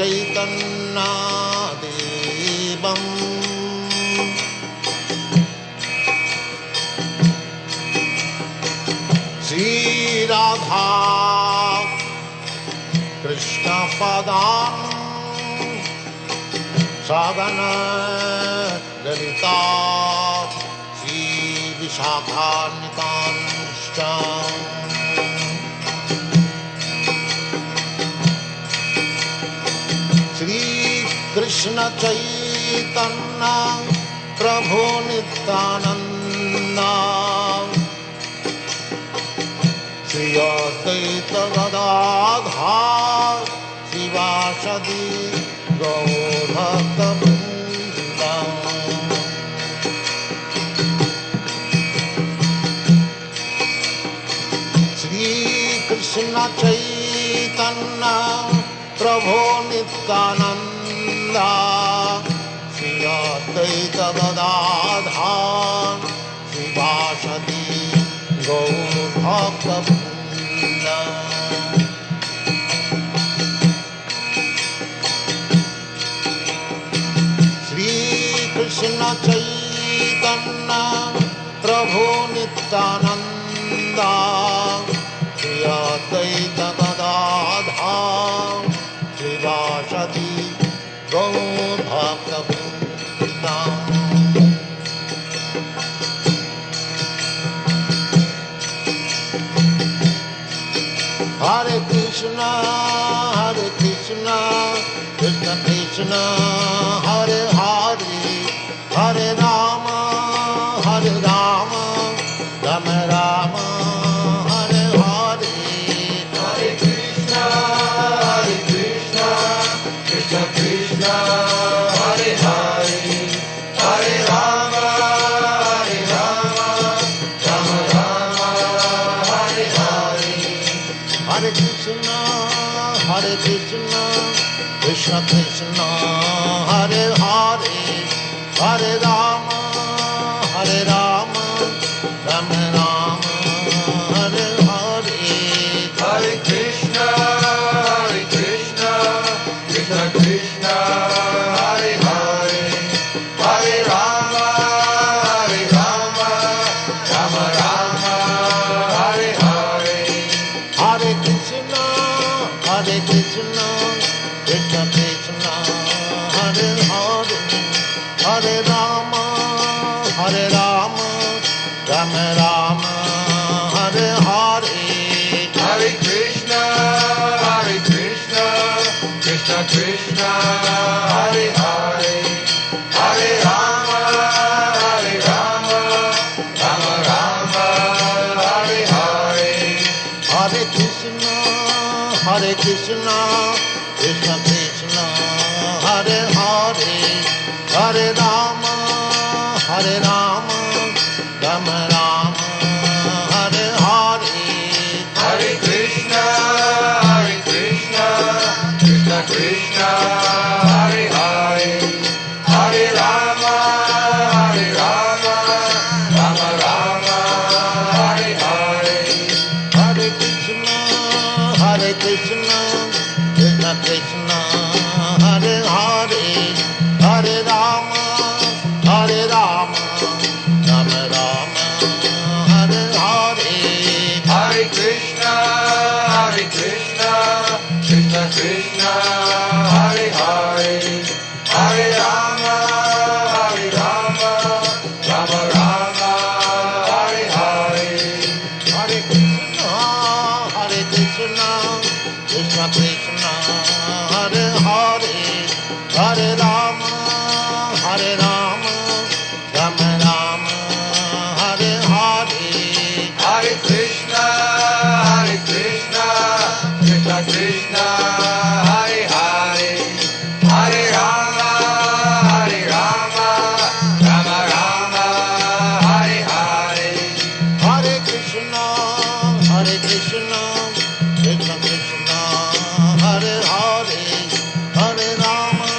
चैतन्यदेवम् श्री राधा कृष्ण पदान् सगन ललिता श्री विशाखान्वितांश्च श्री कृष्ण चैतन्य प्रभु नित्यानंद श्री अद्वैत गदाधर शिवासदि गौरभक्तवृन्द श्री कृष्ण चैतन्य प्रभु नित्यानंद श्री अद्वैत गदाधर शिवासदि गौरभक्तवृन्द श्री कृष्ण चैतन्य प्रभु Nityanand Shri Advaita Gadadhar शिवासदि गौरभक्तवृन्द Hare Krishna, Krishna Krishna, Hare Hare, Hare Rama, Rama Rama, Hare Hare. Hare Krishna, Krishna Krishna, Hare Hare, Hare Rama, Rama Rama, Hare Hare. Hare Krishna, Krishna Krishna, Hare Hare, Hare Rama, Rama Rama, Hare Hare. Hare Krishna, Krishna Krishna, Hare Hare, Hare Rama, Rama Rama, Hare Hare. Hare Krishna, Krishna Krishna, Hare Hare, Hare Rama, Rama Rama, Hare Hare. Hare Krishna, Krishna Krishna, Hare Hare, Hare Rama, Rama Rama, Hare Hare. Hare Krishna, Krishna Krishna, Hare Hare, Hare Rama, Rama Rama, Hare Hare. Hare Krishna, Krishna Krishna, Hare Hare, Hare Rama, Rama Rama, Hare Hare. Hare Krishna, Krishna Krishna, Hare Hare, Hare Rama, Rama Rama, Hare Hare. Hare Krishna, Krishna Krishna, Hare Hare, Hare Rama, Rama Rama, Hare Hare. Hare Krishna, Krishna Krishna, Hare Hare, Hare Rama, Rama Rama, Hare Hare. Hare Krishna, Krishna Krishna, Hare Hare, Hare Rama, Rama Rama, Hare Hare. Hare Krishna, Krishna Krishna, Hare Hare, Hare Rama,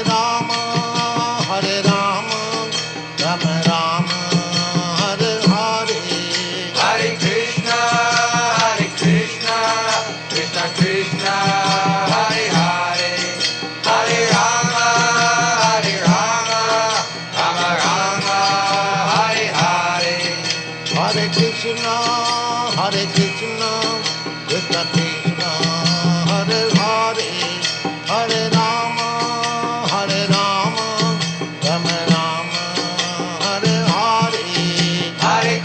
Rama, Hare Rama, Rama Rama, Hare Hare. Hare Krishna, Krishna Krishna, Hare Hare, Hare Rama, Rama Rama, Hare Hare. Hare Krishna, Krishna Krishna, Hare Hare, Hare Rama, Rama Rama, Hare Hare. Hare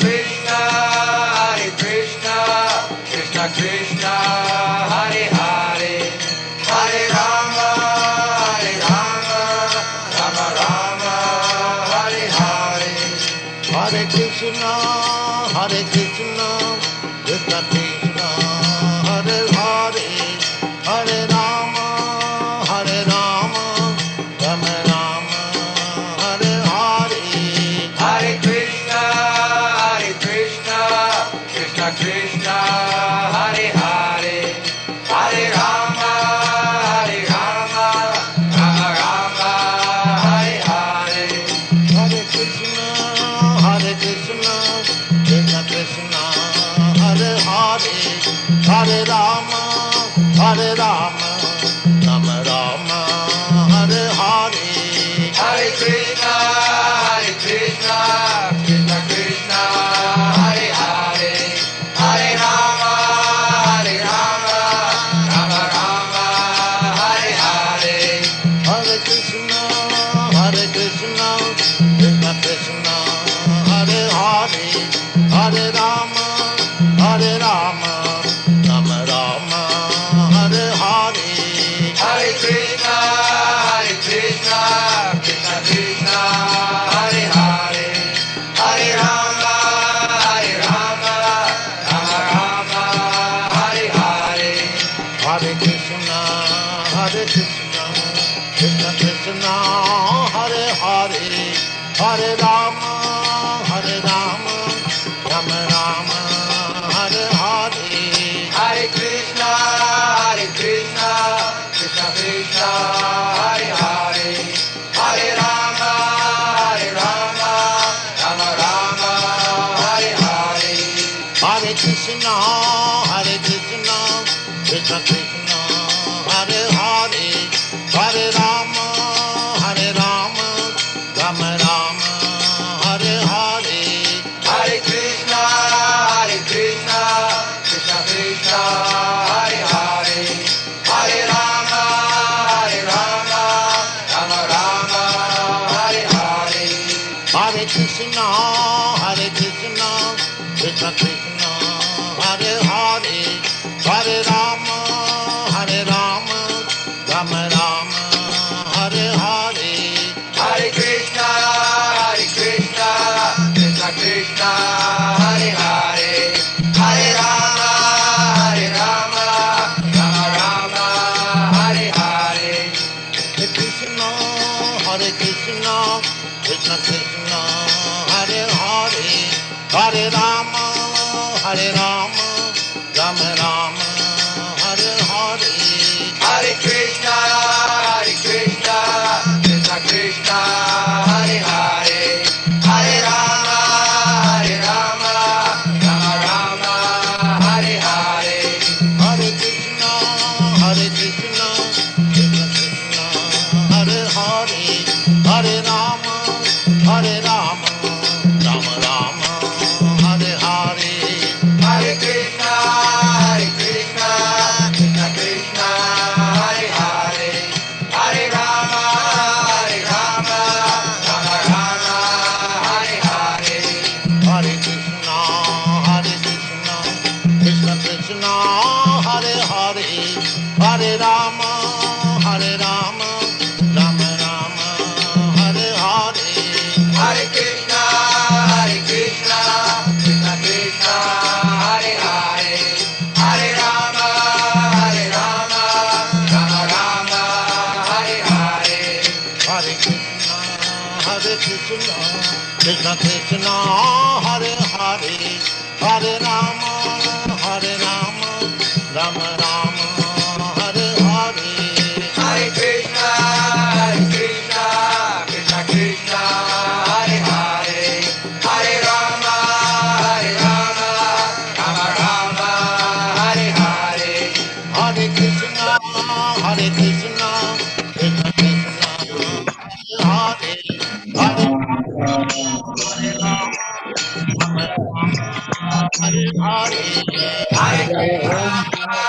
Krishna, Krishna Krishna, Hare Hare, Hare Rama, Rama Rama, Hare Hare. Hare Krishna, Krishna Krishna, Hare Hare, Hare Rama, Rama Rama, Hare Hare. Hare Krishna, Krishna Krishna, Hare Hare, Hare Rama, Rama Rama, Hare Hare. Hare Krishna, Krishna Krishna, Hare Hare, Hare Rama, Rama Rama, Hare Hare. Hare Krishna, Krishna Krishna, Hare Hare, Hare Rama, Rama Rama, Hare Hare. Hare Krishna, Krishna Krishna, Hare Hare, Hare Rama, Rama Rama, Hare Hare. Hare Krishna, Krishna Krishna, Hare Hare, Hare Rama, Rama Rama, Hare Hare. Hare Krishna, Krishna Krishna, Hare Hare, Hare Rama, Rama Rama, Hare Hare. Hare Krishna, Krishna Krishna, Hare Hare, Hare Rama, Rama Rama, Hare Hare. Hare Krishna, Krishna Krishna, Hare Hare, Hare Rama, Rama Rama, Hare Hare. Hare Krishna, Krishna Krishna, Hare Hare, Hare Rama, Rama Rama, Hare Hare. Hare Krishna, Krishna Krishna, Hare Hare, Hare Rama, Rama Rama, Hare Hare. Hare Krishna, Krishna Krishna, Hare Hare, Hare Rama, Rama Rama, Hare Hare. Hare Krishna, Krishna Krishna, Hare Hare, Hare Rama, Rama Rama, Hare Hare. Hare Krishna, Krishna Krishna, Hare Hare, Hare Rama, Rama Rama, Hare Hare. Hare Krishna, Krishna Krishna, Hare Hare, Hare Rama, Rama Rama, Hare Hare. Hare Krishna, Krishna Krishna, Hare Hare, Hare Rama, Rama Rama, Hare Hare. Hare Krishna, Krishna Krishna, Hare Hare, Hare Rama, Rama Rama, Hare Hare. Hare Krishna, Krishna Krishna, Hare Hare, Hare Rama, Rama Rama, Hare Hare. Hare Krishna, Krishna Krishna, Hare Hare, Hare Rama, Rama Rama, Hare Hare. Hare Krishna, Krishna Hare Hare Hare Hare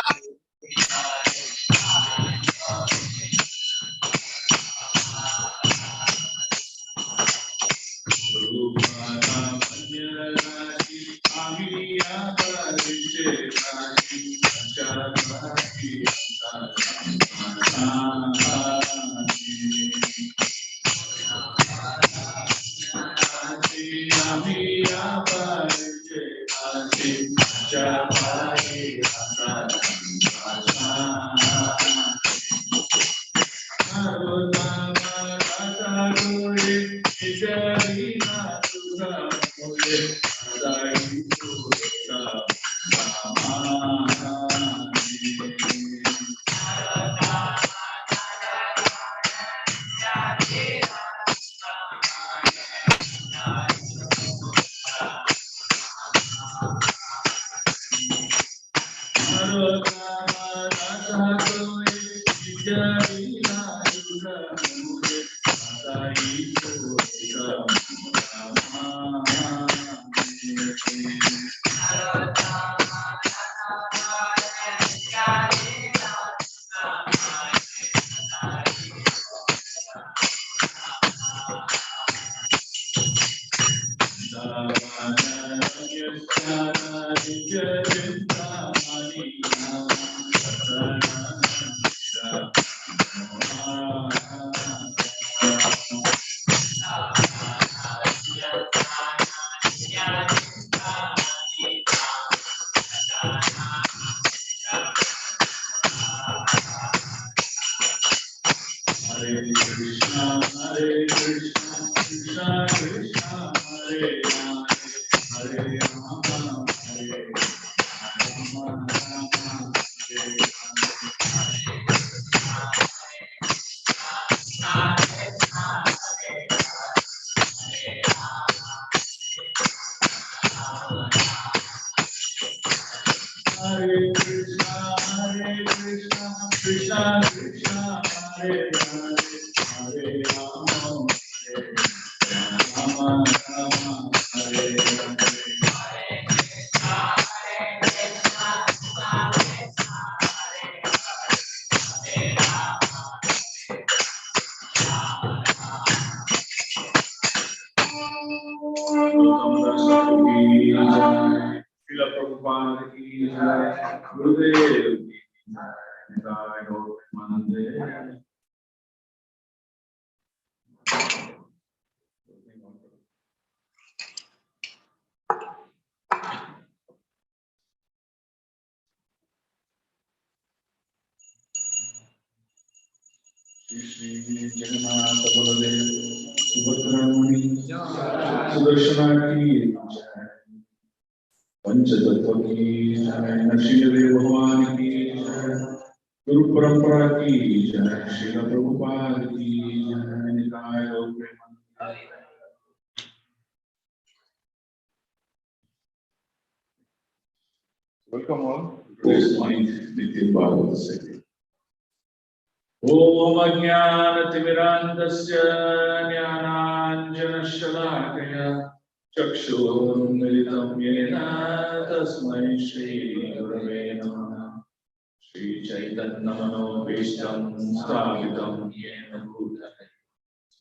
पंचतत्व की जय, नरसिंहदेव भगवान की जय, गुरु परंपरा की जय, श्रील प्रभुपाद की जय, निताय गौर Premanand. Welcome all to this morning Nitya Bhagavad Gita. Om Ajnanatimirandasya Jnananjanashalakaya Chakshurmilitam Yena Tasmai Shri Gurave Namah. Shri Chaitanya Manobhishtam Sthapitam Yena Bhutale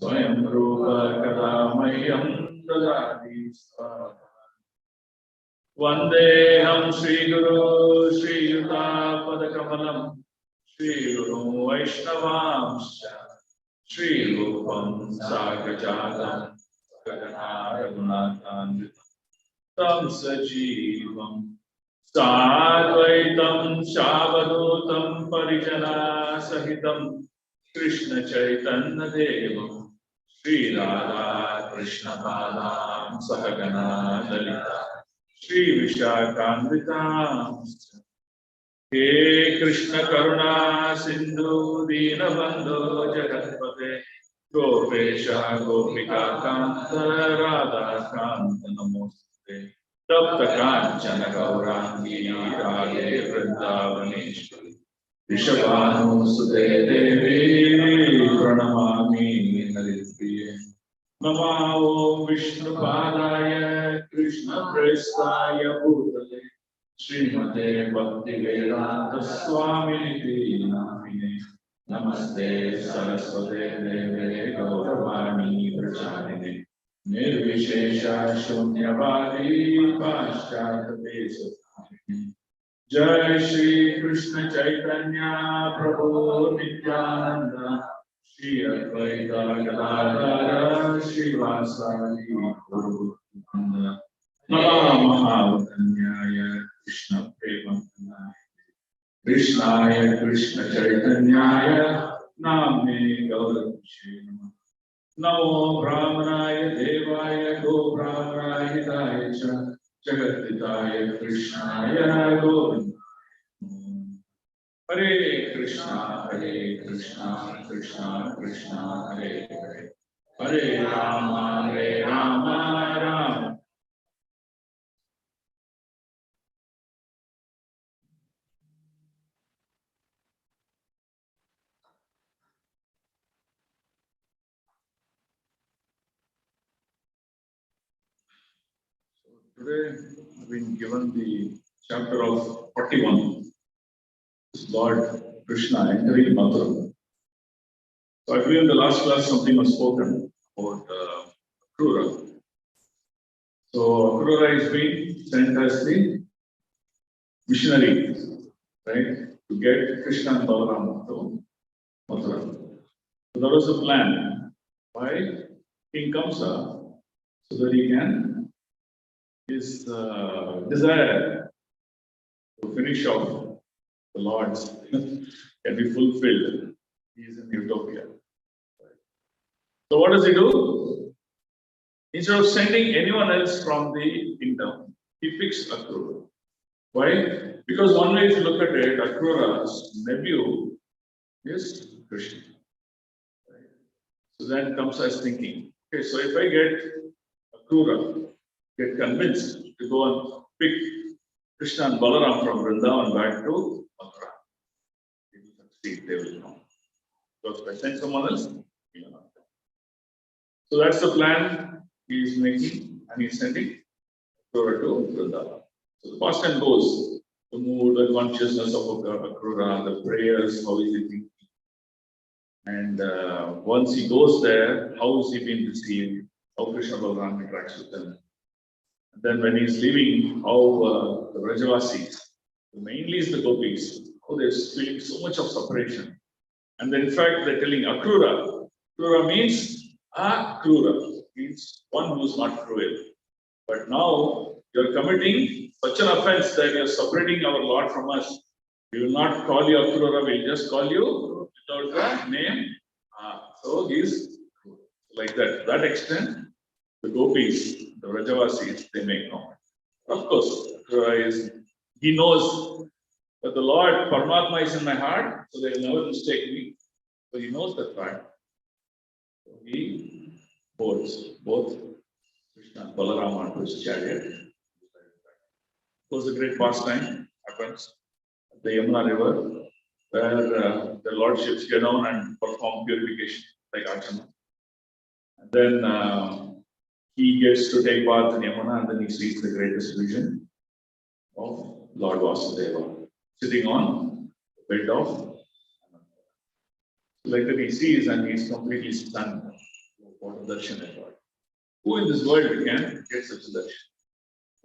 Swayam Rupa Kadamayam Dadati Swaha. Vandeham Shri Guru Shri Yuta Padakamalam Shri Guru Vaishnavamscha Shri Rupam Sagrajatam Sagana Raghunatham Tam Sajivam Sadvaitam Shavadutam Parijana Sahitam Krishna Chaitanya Devam Shri Radha Krishna Padam Sahagana Dalita Shri Vishakhamritam He Krishna Karuna Sindhu Dinabandhu Jagatpate Gopesha Gopika Kanta Radha Kanta Namaste Tapta Kanchana Gaurangi Radhe Vrindavaneshwari Rishabhanu Sute Devi Pranamami हरिप्रिये नमो विष्णुपादाय कृष्णप्रेष्ठाय भूतले श्रीमते भक्तिवेदांत स्वामिनिति नामिने नमस्ते सरस्वते देवे गौरवाणी प्रचारिणे निर्विशेष शून्यवादी पाश्चात्य जय श्री कृष्ण चैतन्य प्रभु नित्यानंद श्री अद्वैत गदाधर श्रीवासादि गौरभक्तवृंद नमः महावदन्याय कृष्ण प्रेमनाय कृष्णाय कृष्ण चैतन्याय नाम्ने गौरवक्षे नमः नमो ब्राह्मणाय देवाय गो ब्राह्मणाय हिताय च जगद्दिताय कृष्णाय गोविन्दाय हरे Krishna Krishna Krishna Hare Hare Hare Ram Ram Today I've been given the chapter of 41. Lord Krishna entering Mathura. So I believe in the last class something was spoken about Akrura. So Akrura is being sent as the missionary, right, to get Krishna and Balaram to Mathura. So that was the plan. Why King Kamsa, so that he can his desire to finish off the Lord's can be fulfilled. He is in utopia. So what does he do? Instead of sending anyone else from the kingdom, he picks Akrura. Why? Because one way if you look at it, Akrura's nephew is Krishna. Right? So then comes as thinking, okay, so if I get Akrura, get convinced to go and pick Krishna and Balaram from Vrindavan back to Mathura, they will succeed, they will know. Because if I send someone else, he will not. So that's the plan he is making, and he is sending Akrura to Vrindavan. So the pastime goes to move the consciousness of Akrura, the prayers, how is he thinking. And once he goes there, how is he being received, how Krishna Balaram interacts with them. And then when he's leaving, how the Rajavasis, mainly is the gopis, how they're feeling so much of separation. And then in fact they're telling Akrura. Akrura means Akrura, means one who is not cruel. But now you're committing such an offense that you're separating our Lord from us. We will not call you Akrura, we'll just call you without the name. So he's like that. To that extent, the gopis, the Rajavasis, they make comment. Of course, Akrura he knows that the Lord Paramatma is in my heart, so they will never mistake me. So he knows that fact. So he boards both Krishna and Balaram onto his chariot. It was a great pastime, happens at the Yamuna River, where the lordships get down and perform purification like Archana. And then he gets to take bath in Yamuna, and then he sees the greatest vision of Lord Vasudeva sitting on the bed of Ananta. Like that he sees, and he is completely stunned. What a darshan I got. Who in this world can get such a darshan?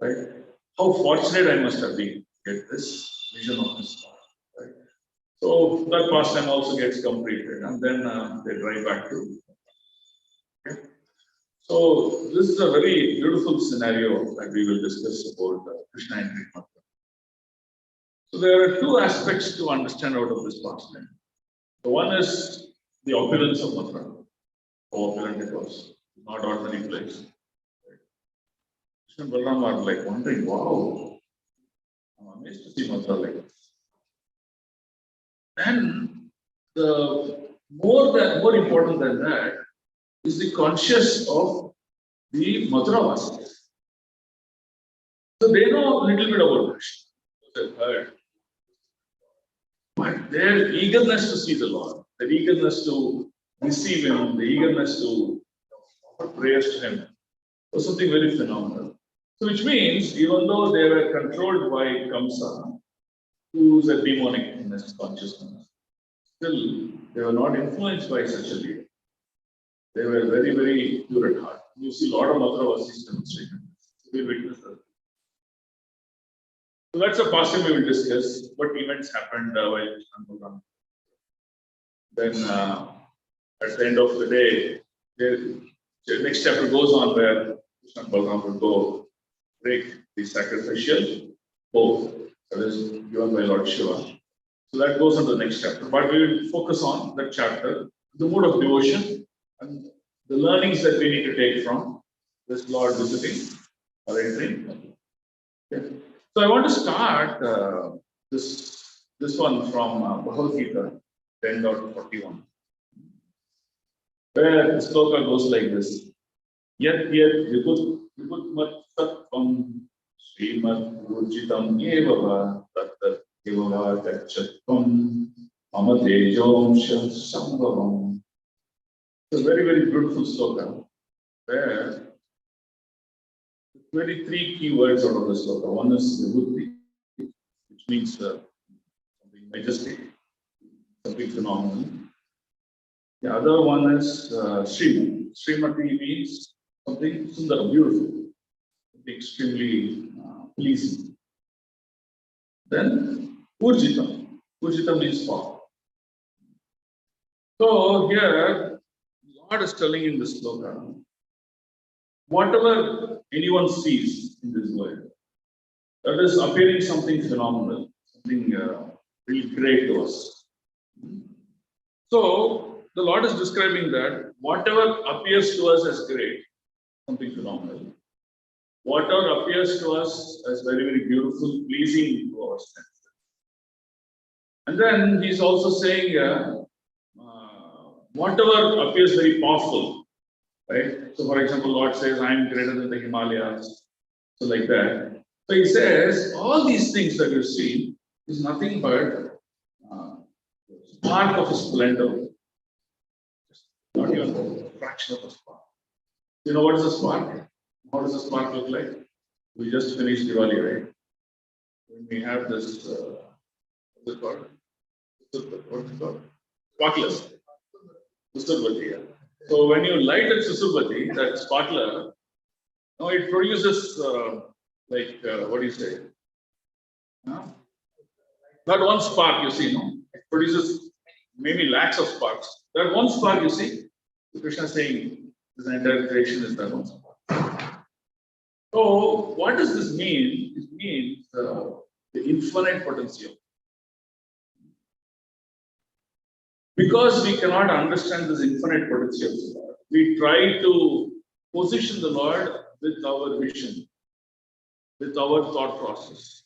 Right? How fortunate I must have been to get this vision of this Lord. Right? So that pastime also gets completed, and then they drive back to. Okay? So this is a very beautiful scenario that we will discuss about Krishna entering Mathura. So there are two aspects to understand out of this pastime. The one is the opulence of Mathura. How opulent it was, not ordinary place. Krishna and Balaram are like wondering, wow, I'm amazed to see Mathura like this. Then the more important than that is the conscious of the Mathura Vasis. So they know a little bit about Krishna. They've heard. But their eagerness to see the Lord, their eagerness to receive him, the eagerness to offer prayers to him, was something very phenomenal. So, which means, even though they were controlled by Kamsa, who's a demonic in his consciousness, still they were not influenced by such a leader. They were very, very pure at heart. You see a lot of Mathura demonstrated. We witness that. So that's a past we will discuss. What events happened while Krishna program. Then at the end of the day, the next chapter goes on where Krishna program will go break the sacrificial oath that is given by Lord Shiva. So that goes on to the next chapter. But we will focus on that chapter, the mode of devotion, and the learnings that we need to take from this Lord visiting or entering. Okay. So I want to start this one from Bhagavad Gita 10.41, where the sloka goes like this: Yat vibhut sattvam Srimad Rujitam Evava Tat Evava Gachatvam Mama Tejomsha Sambhavam. It's a very, very beautiful sloka where very three key words out of the sloka. One is vibhuti, which means something majestic, something phenomenal. The other one is Srimati. Srimati means something Sundar, beautiful, something extremely pleasing. Then Urjita. Urjita means power. So here, Lord is telling in this sloka, whatever anyone sees in this world, that is appearing something phenomenal, something really great to us. So the Lord is describing that whatever appears to us as great, something phenomenal, whatever appears to us as very, very beautiful, pleasing to our senses. And then he's also saying whatever appears very powerful, right? So, for example, Lord says, I am greater than the Himalayas. So, like that. So, he says, all these things that you see is nothing but spark of a splendor. Not even a fraction of a spark. You know what is a spark? How does a spark look like? We just finished Diwali, right? When we have this, what's it called? What's it called? Sparklers. Susurbati, yeah. So when you light a Susurbati, that sparkler, now it produces what do you say? Not one spark, you see, no? It produces maybe lakhs of sparks. That one spark, you see, Krishna is saying this entire creation is that one spark. So what does this mean? It means the infinite potential. Because we cannot understand this infinite potential of the Lord, we try to position the Lord with our vision, with our thought process.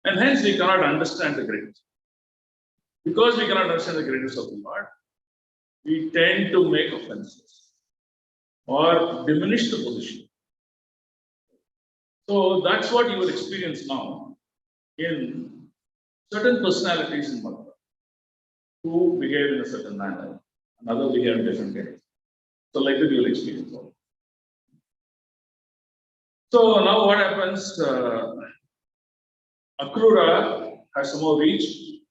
And hence we cannot understand the greatness. Because we cannot understand the greatness of the Lord, we tend to make offenses or diminish the position. So that's what you will experience now in certain personalities in Mathura, who behave in a certain manner, and others behave in different ways. So like that you will experience all. So now what happens? Akrura has somehow reached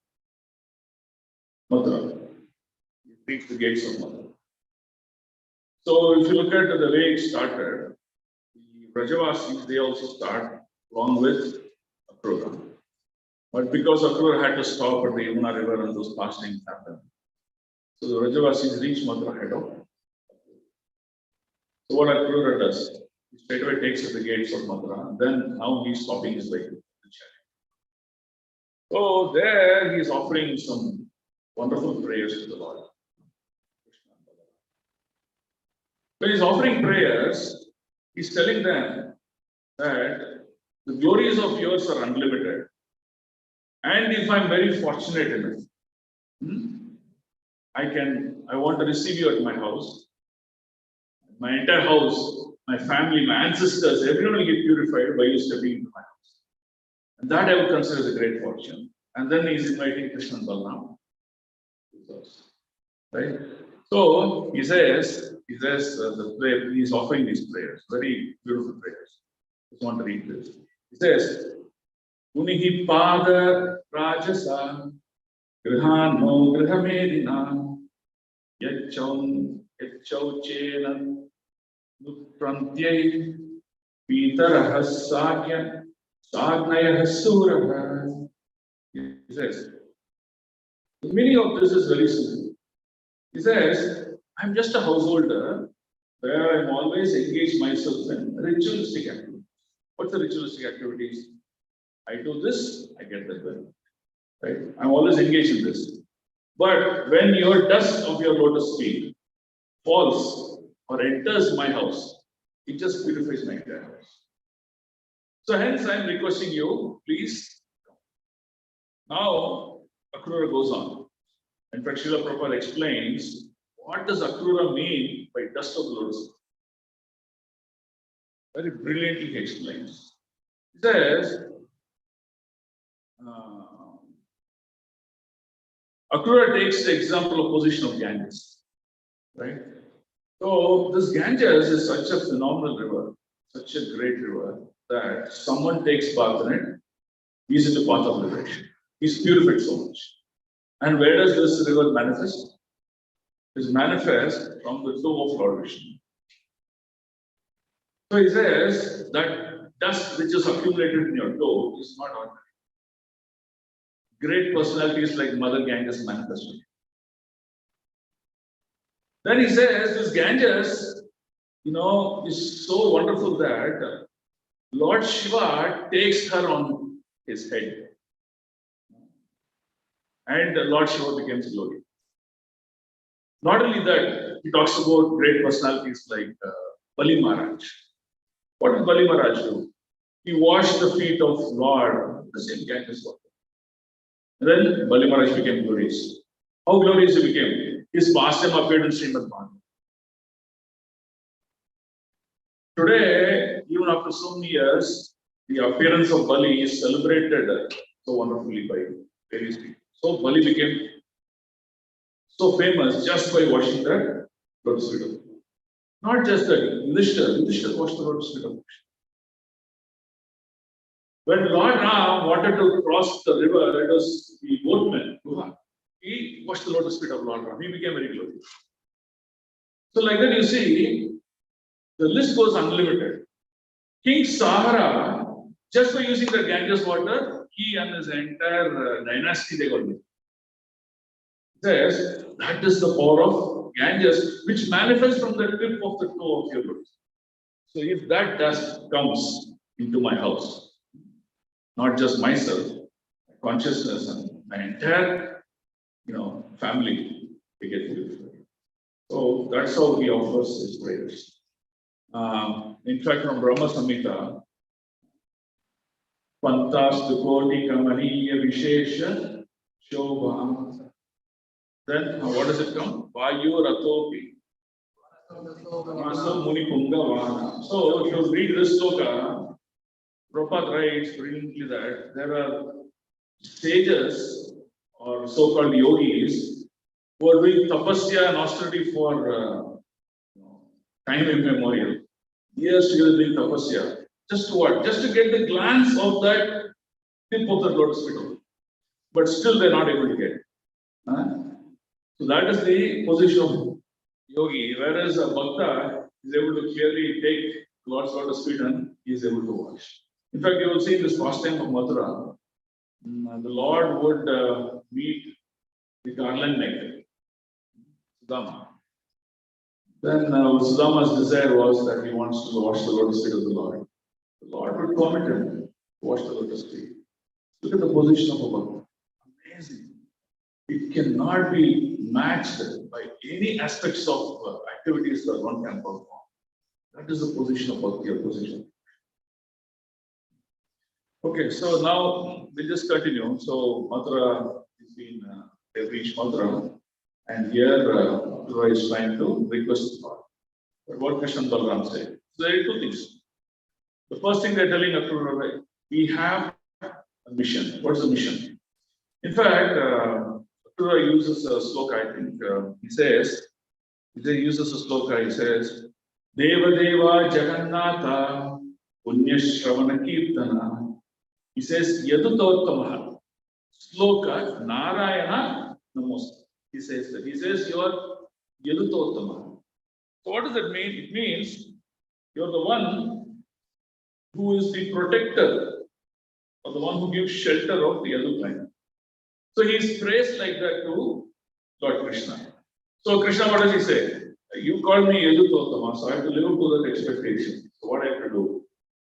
Mathura. He reached the gates of Mathura. So if you look at the way it started, the Brajavasis, they also start along with Akrura. But because Akrura had to stop at the Yamuna river and those fastings happened, so the Brajavasis reach Mathura head of. So what Akrura does, he straightaway takes at the gates of Mathura, and then now he's stopping his vehicle. So there he is offering some wonderful prayers to the Lord. When he's offering prayers, he's telling them that the glories of yours are unlimited. And if I'm very fortunate enough, I want to receive you at my house. My entire house, my family, my ancestors, everyone will get purified by you stepping into my house. And that I would consider as a great fortune. And then he's inviting Krishna and Balaram. Right? So he says the prayer, he is offering these prayers, very beautiful prayers. Just want to read this. He says, Unihi pada rajasa grihano grihamedina yachauchena nuprantye pitarah sagnayah surah. He says, the meaning of this is very simple. He says, I'm just a householder where I'm always engaged myself in ritualistic activities. What's the ritualistic activities? I do this, I get that well. Right? I'm always engaged in this. But when your dust of your lotus feet falls or enters my house, it just purifies my entire house. So hence I'm requesting you, please. Now Akrura goes on. In fact, Srila Prabhupada explains what does Akrura mean by dust of the lotus. Very brilliantly he explains. He says, Akrura takes the example of position of Ganges, right? So this Ganges is such a phenomenal river, such a great river that someone takes bath in it, he's in the path of liberation. He's purified so much. And where does this river manifest? It manifests from the toe of Lord Vishnu. So he says that dust which is accumulated in your toe is not ordinary. Great personalities like Mother Ganges manifested. Then he says this Ganges, is so wonderful that Lord Shiva takes her on his head. And Lord Shiva becomes glory. Not only that, he talks about great personalities like Bali Maharaj. What did Bali Maharaj do? He washed the feet of Lord, the same Ganges water. And then Bali Maharaj became glorious. How glorious he became? His pastime appeared in Srimad Bhagavatam. Today, even after so many years, the appearance of Bali is celebrated so wonderfully by various people. So Bali became so famous just by washing the lotus feet of Krishna. Not just that, Yudhishthira washed the lotus feet of Krishna. When Lord Ram wanted to cross the river, it was the boatman, Rupa. He washed the lotus feet of Lord Ram. He became very glorious. So like that you see, the list goes unlimited. King Sahara, just by using the Ganges water, he and his entire dynasty, they got it. Says that is the power of Ganges, which manifests from the tip of the toe of your lotus. So if that dust comes into my house, not just myself, my consciousness and my entire, family, they get purified. So that's how he offers his prayers. In fact, from Brahma Samhita, Pantastu Koti Kamaniya Vishesha Shobha. Then what does it come? Vayu Ratopi. Muni Pungavana. So if you read this sloka, Prabhupada writes brilliantly that there are sages or so-called yogis who are doing tapasya and austerity for time immemorial. Years together doing tapasya. Just to what? Just to get the glance of that tip of the lotus feet. But still they're not able to get it. So that is the position of yogi. Whereas a bhakta is able to clearly take Lord's lotus feet and he is able to wash. In fact, you will see in this pastime of Mathura, the Lord would meet the garland neck, Sudama. Then Sudama's desire was that he wants to wash the lotus feet of the Lord. The Lord would permit him to wash the lotus feet. Look at the position of a bhakta. Amazing. It cannot be matched by any aspects of activities that one can perform. That is the position of bhakti or position. Okay, so now we'll just continue. So Mathura has been, they've reached Mathura, and here Mathura is trying to request the Lord. But what Krishna and Balaram say? So there are two things. The first thing they're telling Akrura, we have a mission. What is the mission? In fact, Mathura uses a sloka, I think. He says, He uses a sloka. He says, Deva Deva Jagannatha Punya Shravana Kirtana. He says, Yadutottamaha. Sloka Narayana Namosta. He says that. He says, you are Yadutottamaha. So what does that mean? It means you're the one who is the protector, or the one who gives shelter of the Yadu planet. So he is praised like that to Lord Krishna. So Krishna, what does he say? You called me Yadu Tottama, so I have to live up to that expectation. So what I have to do?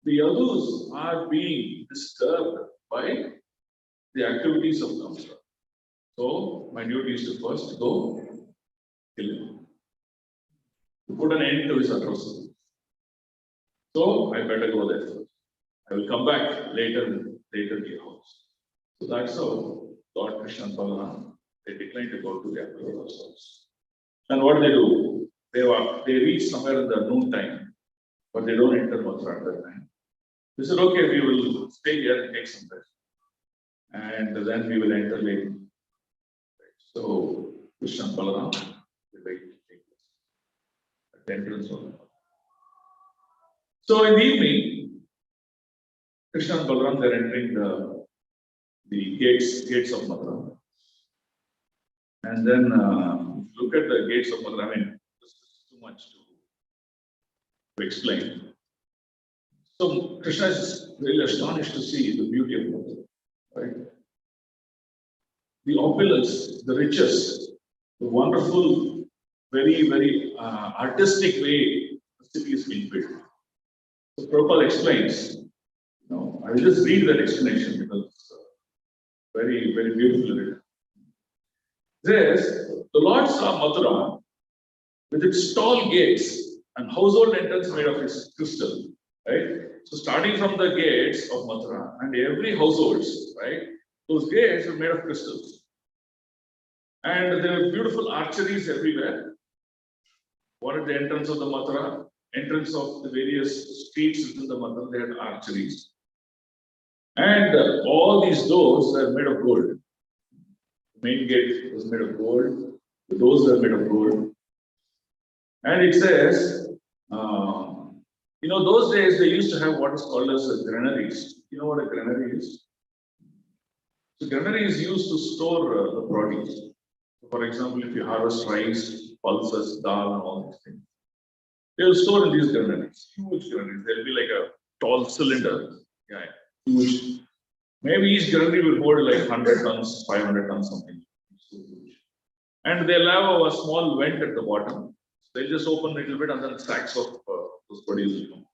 The Yadus are being disturbed by the activities of Mathura. So my duty is to first go kill him, to put an end to his atrocity. So I better go there first. I will come back later to your house. So that's how Lord Krishna and Balaram, they declined to go to the Emperor's house. And what do? They reach somewhere in the noon time, but they don't enter Mathura at that time. They said, okay, we will stay here and take some rest. And then we will enter later. So Krishna and Balaram, they wait to take place at the entrance of the Mathura. So in the evening, Krishna and Balaram, they're entering the gates of Mathura. And then look at the gates of Mathura. I mean, this is too much to explain. So Krishna is really astonished to see the beauty of Mathura, right? The opulence, the riches, the wonderful, very, very artistic way the city is being built. So Prabhupada explains. I will just read that explanation because it's very, very beautifully written. Says, the Lord saw Mathura with its tall gates and household entrance made of crystal, right? So starting from the gates of Mathura and every households, right? Those gates were made of crystals. And there were beautiful archeries everywhere. One at the entrance of the Mathura, entrance of the various streets within the Mathura, they had archeries. And all these doors were made of gold. The main gate was made of gold. The doors were made of gold. And it says, those days they used to have what is called as granaries. You know what a granary is? So granary is used to store the produce. For example, if you harvest rice, pulses, dal, and all these things, they will store in these granaries, huge granaries. There will be like a tall cylinder, huge. Maybe each granary will hold like 100 tons, 500 tons, something. So huge. And they'll have a small vent at the bottom. So they'll just open a little bit, and then sacks of those produce will come.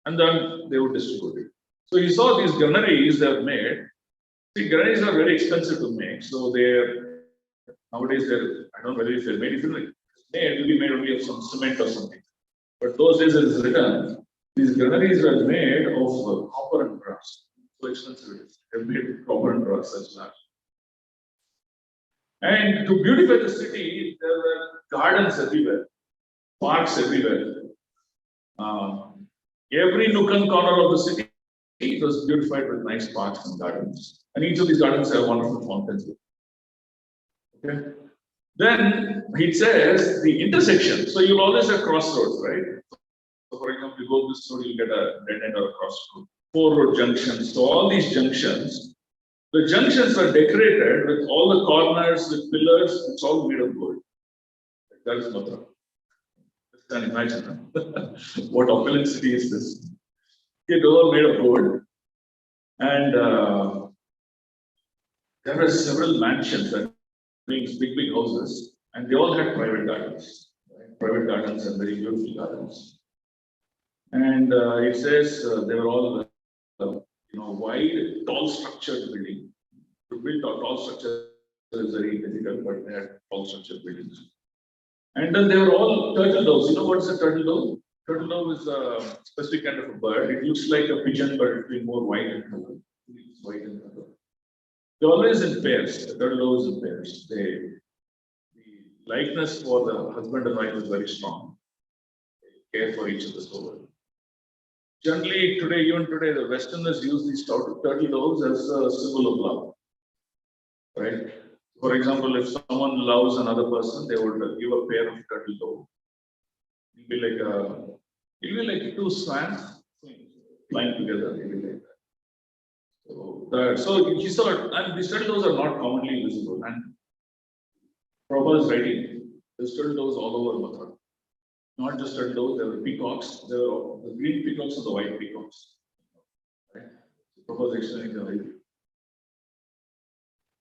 And then they would distribute it. So you saw these granaries they have made. See, granaries are very expensive to make. So nowadays I don't know whether if they're made. If it's made, it will be made only of some cement or something. But those days it is written, these granaries were made of copper and brass. So expensive it is. They've made copper and brass as well. And to beautify the city, there were gardens everywhere, parks everywhere. Every nook and corner of the city it was beautified with nice parks and gardens. And each of these gardens have wonderful fountains. Okay. Then it says the intersection. So you'll always have crossroads, right? So for example, you go this road, you get a dead end or a crossroad. 4 road junctions. So all these junctions, the junctions are decorated with all the corners, with pillars. It's all made of gold. That is Mathura. You can imagine what opulent city is this? It was all made of gold, and there were several mansions that big houses, and they all had private gardens, right? Private gardens and very beautiful gardens. And it says they were all wide, tall structured building. To build a tall structure is very difficult, but they had tall structured buildings. And then they were all turtle doves. You know what is a turtle dove? Turtle dove is a specific kind of a bird. It looks like a pigeon, but it's been more white in color. It's white in color. They're always in pairs. The turtle dove is in pairs. The likeness for the husband and wife is very strong. They care for each other so well. Generally, even today, the Westerners use these turtle doves as a symbol of love. Right? For example, if someone loves another person, they would give a pair of turtle doves. It'll be like two swans flying together. It'll be like that. So he saw, and these turtle doves are not commonly visible. And Prabhu is writing, there's turtle doves all over Mathura. Not just turtle doves, there were peacocks. There were the green peacocks and the white peacocks. Right? So Prabhu is explaining the idea.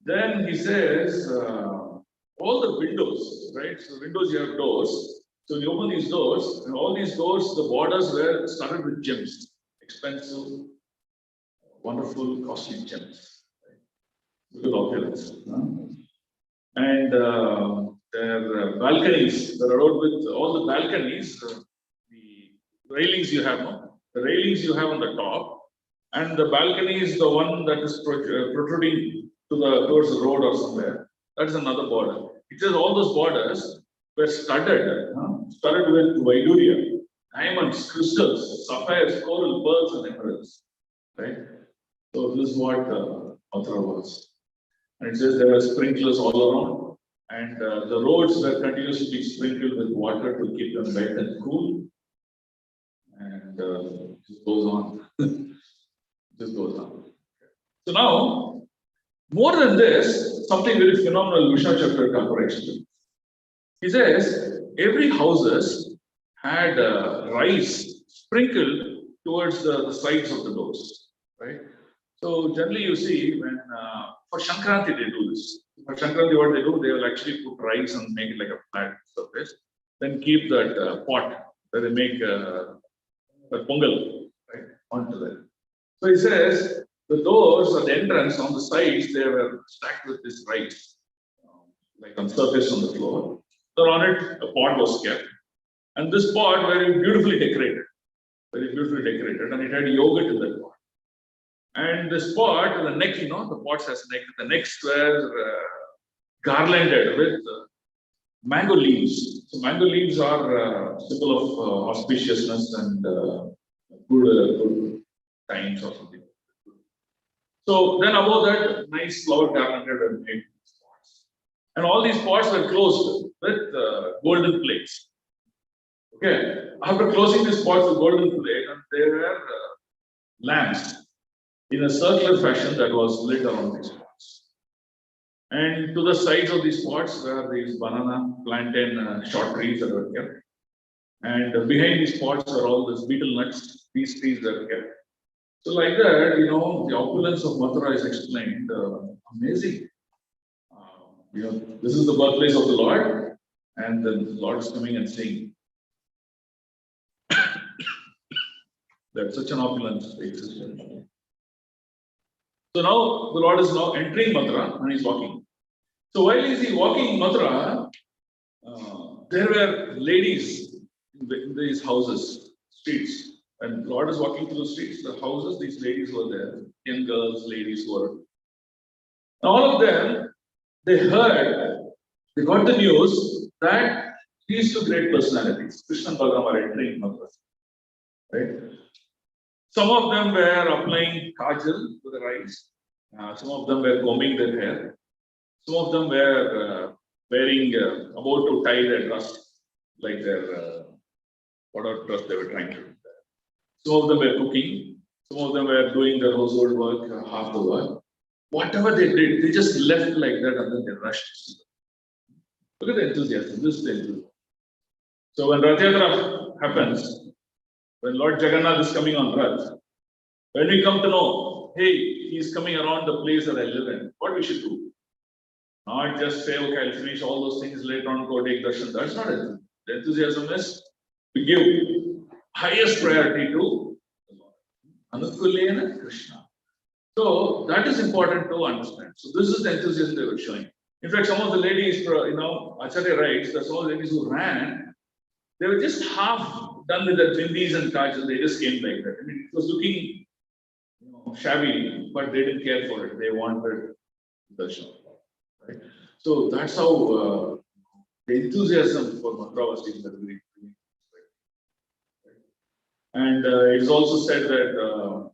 Then he says, all the windows, right? So windows, you have doors. So you open these doors, and all these doors, the borders were studded with gems, expensive, wonderful, costly gems. Right? Good opulence. And their balconies, they're adorned with all the balconies, the railings you have, no? The railings you have on the top, and the balcony is the one that is protruding towards the road or somewhere. That is another border. It says all those borders were studded with Vaiduria, diamonds, crystals, sapphires, coral, pearls, and emeralds. Right? So this is what Mathura was. And it says there were sprinklers all around, and the roads were continuously sprinkled with water to keep them wet and cool. And it just goes on. Just goes on. So now, more than this, something very phenomenal Vishnu chapter Thakur explains. He says every houses had rice sprinkled towards the sides of the doors, right? So generally, you see when for Shankranti they do this. For Shankranti, what they do, they will actually put rice and make it like a flat surface, then keep that pot where they make a pongal, right, onto that. So he says the doors or the entrance on the sides, they were stacked with this rice, like on surface on the floor. So on it, a pot was kept. And this pot very beautifully decorated, and it had yogurt in that pot. And this pot, the neck, the pot has neck, the necks were garlanded with mango leaves. So mango leaves are a symbol of auspiciousness and good times or something. So then above that, nice flower garlanded and made pots. And all these pots were closed with golden plates. Okay. After closing these pots with golden plate, and there were lamps in a circular fashion that was lit around these pots. And to the sides of these pots were these banana, plantain, short trees that were kept. And behind these pots were all these betel nuts, these trees that were kept. So like that, the opulence of Mathura is explained. Amazing. This is the birthplace of the Lord, and the Lord is coming and saying that such an opulence exists. So now the Lord is now entering Mathura and he's walking. So while is he walking in Mathura, there were ladies in these houses, streets. And the Lord is walking through the streets, the houses, these ladies were there, young girls, ladies were. All of them, they got the news that these two great personalities, Krishna and Balaram, are entering Mathura. Right? Some of them were applying kajal to their eyes. Some of them were combing their hair. Some of them were wearing, about to tie their dress, like their, whatever dress they were trying to do. Some of them were cooking. Some of them were doing their household work, half the work. Whatever they did, they just left like that and then they rushed. Look at the enthusiasm. This is the enthusiasm. So when Rath Yatra happens, when Lord Jagannath is coming on Rath, when we come to know, hey, he's coming around the place that I live in, what we should do? Not just say, okay, I'll finish all those things later on, go take darshan. That's not it. The enthusiasm is to give highest priority to Anukulena Krishna. So that is important to understand. So this is the enthusiasm they were showing. In fact, some of the ladies, Acharya writes that some of the ladies who ran, they were just half done with their bindis and kajal. They just came like that. I mean, it was looking shabby, but they didn't care for it. They wanted darshan. Right? So that's how the enthusiasm for Mathura was taken. And it is also said that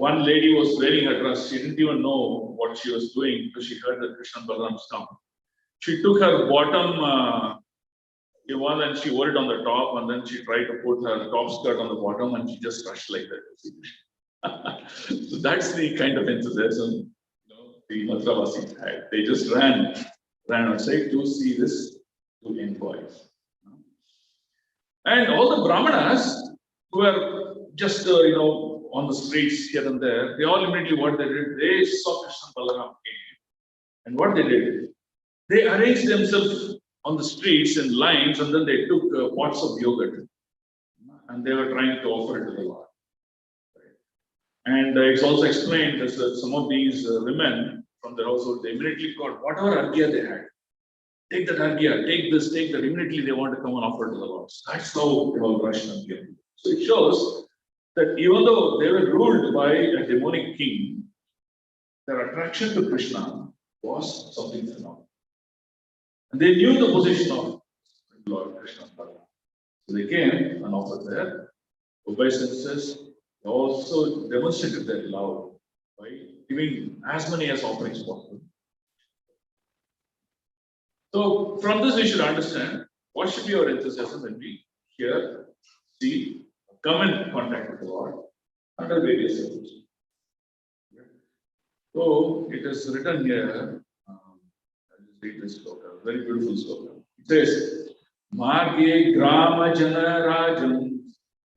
one lady was wearing her dress. She didn't even know what she was doing because she heard that Krishna and Balaram come. She took her bottom one and she wore it on the top, and then she tried to put her top skirt on the bottom, and she just rushed like that. So that's the kind of enthusiasm the Mathuravasis had. They just ran outside to see this, to enjoy. And all the Brahmanas who were just on the streets here and there, they all immediately what they did, they saw Krishna and Balaram came, and what they did, they arranged themselves on the streets in lines, and then they took pots of yogurt, and they were trying to offer it to the Lord. And it's also explained that some of these women from their household, they immediately got whatever argya they had. Take that argya, take this, take that. Immediately they want to come and offer to the Lord. That's how they all rushed and given. So it shows that even though they were ruled by a demonic king, their attraction to Krishna was something phenomenal. And they knew the position of Lord Krishna. So they came and offered their obeisances. They also demonstrated their love by giving as many as offerings possible. So from this we should understand what should be our enthusiasm when we hear, see, come in contact with the Lord under various circumstances. So it is written here, I'll just read this sloka, very beautiful sloka. It says, Marge grama jana rajam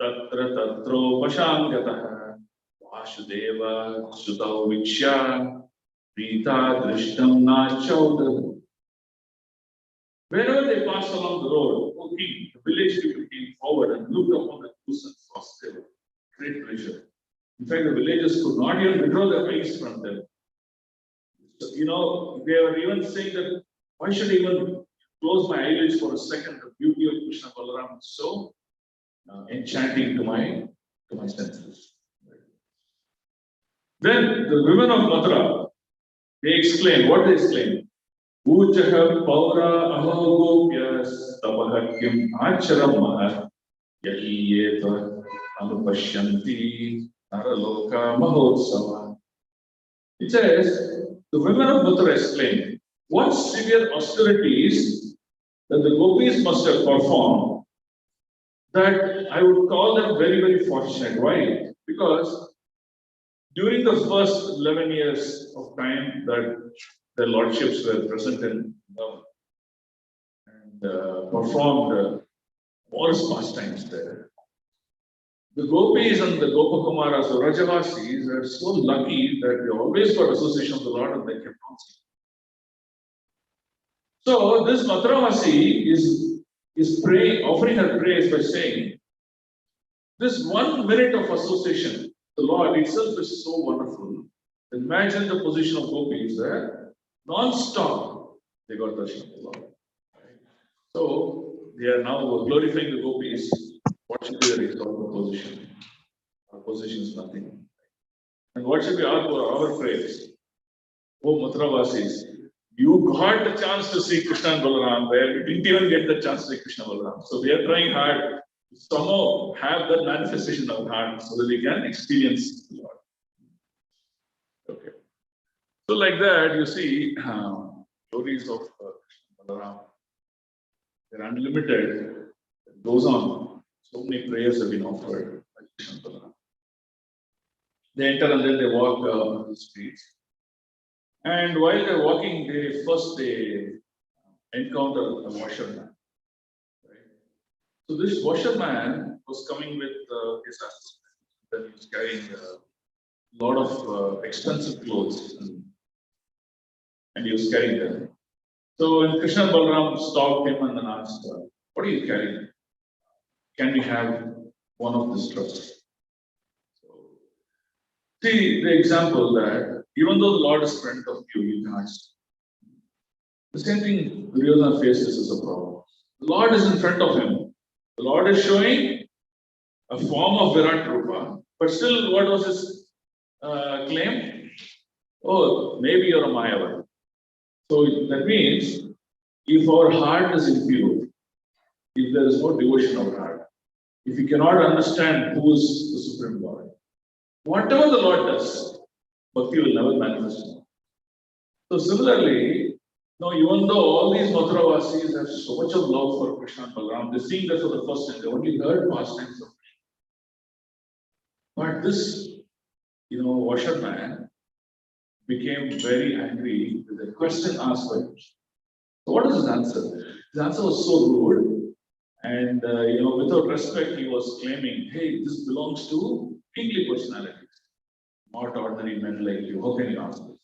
tatra tatro pashangatah Vasudeva sutau viksha prita drishtam na chaudar. Wherever they passed along the road, O king, the village people came forward and looked upon the Jews and saw still great pleasure. In fact, the villagers could not even withdraw their eyes from them. They were even saying that, why should I even close my eyelids for a second? The beauty of Krishna Balaram is so enchanting to my senses. Then the women of Mathura, they exclaimed, what they exclaimed? Uchaha paura ahogopyas tapahakyam acharam mahat yahiyeta anupashyanti naraloka mahotsava. It says, the women of Mathura exclaimed, what severe austerities that the gopis must have performed, that I would call them very, very fortunate. Why? Because during the first 11 years of time that the lordships were present in love and performed forest pastimes there, the gopis and the Gopakumaras, the Rajavasis, were so lucky that they always got association of the Lord and they kept on singing. So this Mathuravasi is praying, offering her praise by saying, this 1 minute of association, the Lord itself is so wonderful. Imagine the position of gopis there, non-stop, they got darshan of the Lord. So they are now glorifying the gopis. What should be the result of the position? Our position is nothing. And what should be our praise? Oh Mathuravasis, you got the chance to see Krishna and Balaram where you didn't even get the chance to see Krishna and Balaram. So we are trying hard to somehow have that manifestation of heart so that we can experience the Lord. Okay. So like that, you see stories of Krishna and Balaram. They're unlimited. It goes on. So many prayers have been offered by Krishna and Balaram. They enter and then they walk on the streets. And while they're walking, they encounter a washerman. Right? So this washerman was coming with his assistant. Then he was carrying a lot of expensive clothes, and he was carrying them. So when Krishna and Balaram stopped him and then asked, "What are you carrying? Can we have one of this dress?" So, see the example that even though the Lord is in front of you, you can't. The same thing Duryodhana faces as a problem. The Lord is in front of him. The Lord is showing a form of Virat Rupa, but still, what was his claim? Oh, maybe you're a Mayavan. So that means if our heart is impure, if there is no devotion of heart, if we cannot understand who is the Supreme Lord, Whatever the Lord does, bhakti will never manifest. So similarly, now even though all these Mathura Vasis have so much of love for Krishna and Balaram, they seeing that for the first time, they only heard pastimes of Krishna. But this, washerman became very angry with a question asked by Krishna. So what is his answer? His answer was so rude, and without respect, he was claiming, "Hey, this belongs to kingly personalities, not ordinary men like you. How can you ask this?"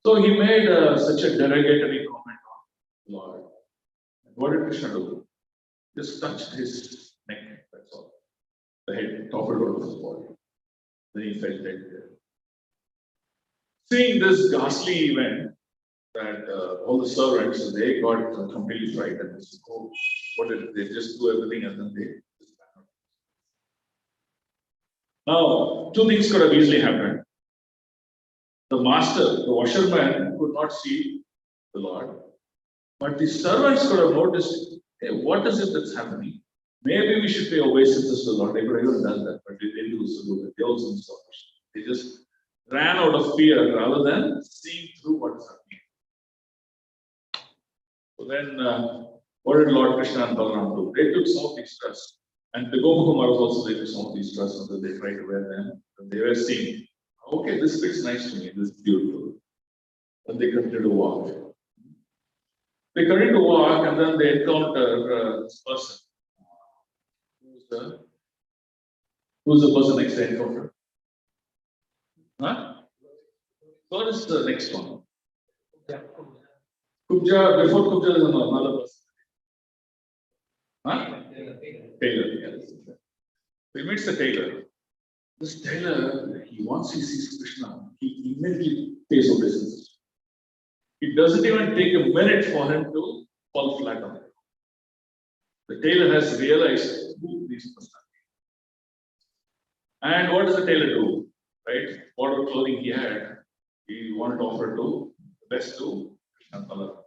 So he made such a derogatory comment on the Lord. And what did Krishna do? Just touched his neck. That's all. The head toppled out of his body. Then he fell dead there. Seeing this ghastly event, that all the servants, they got completely frightened. They said, "Oh, what did they just do everything and then they just ran out." Now, two things could have easily happened. The master, the washerman, could not see the Lord, but the servants could have noticed, "Hey, what is it that's happening? Maybe we should pay obeisances to the Lord." They could have even done that, but they didn't do that. They also saw Krishna. They just ran out of fear rather than seeing through what is happening. So then, what did Lord Krishna and Balaram do? They took some of these trusts. And the Gopakumaras also, they took some of these trusts until they tried to wear them. And they were seeing, "Okay, this fits nice to me, this is beautiful." And they continued to walk. They continue to walk, and then they encounter this person. Who's the person next to encounter? Huh? What is the next one? Kubja, before Kubja, there's another person. Huh? Tailor, yes. He meets the tailor. This tailor, once he sees Krishna, he immediately pays obeisance. It doesn't even take a minute for him to fall flat on it. The tailor has realized who these persons are. And what does the tailor do? Right? Whatever clothing he had, he wanted to offer to the best to Krishna and Balaram.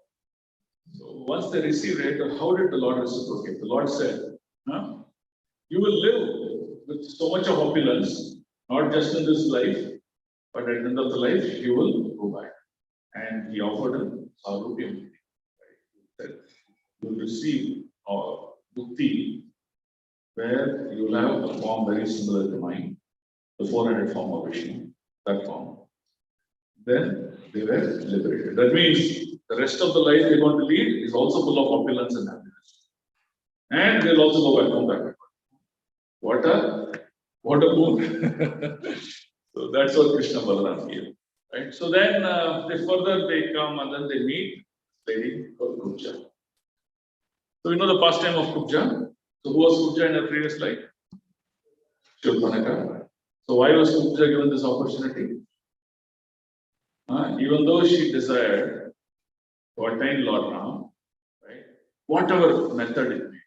So once they received it, how did the Lord reciprocate? The Lord said, "You will live with so much of opulence, not just in this life, but at the end of the life, you will go back." And he offered him Sarupiam. Right? He said, "You will receive Bhukti, where you will have a form very similar to mine, the 400 form of Vishnu, that form." Then they were liberated. That means the rest of the life they're going to lead is also full of opulence and happiness. And they'll also go back home back. What a boon. So that's what Krishna Balaram gave. Right? So then they come and then they meet this lady called Kubja. So we know the pastime of Kubja. So who was Kubja in her previous life? Shurpanaka. So why was Kubja given this opportunity? Even though she desired to attain Lord Ram, right? Whatever method it may,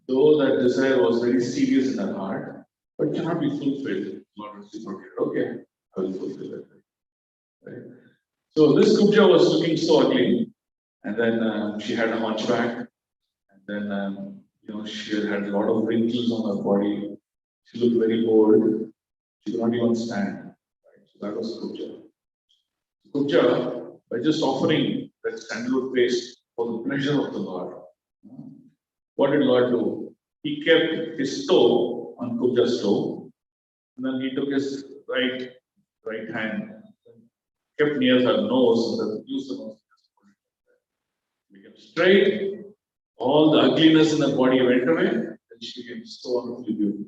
though that desire was very serious in her heart, but cannot be fulfilled, Lord reciprocated. Okay, I will fulfill it. Right? So this Kubja was looking so ugly, and then she had a hunchback, and then she had a lot of wrinkles on her body. She looked very old. She could not even stand. Right? So that was Kubja. Kubja, by just offering that sandalwood paste for the pleasure of the Lord, what did Lord do? He kept his toe on Kubja's toe, and then he took his right hand, kept near her nose, and then used the nose. He became straight, all the ugliness in her body went away, and she became so wonderfully beautiful.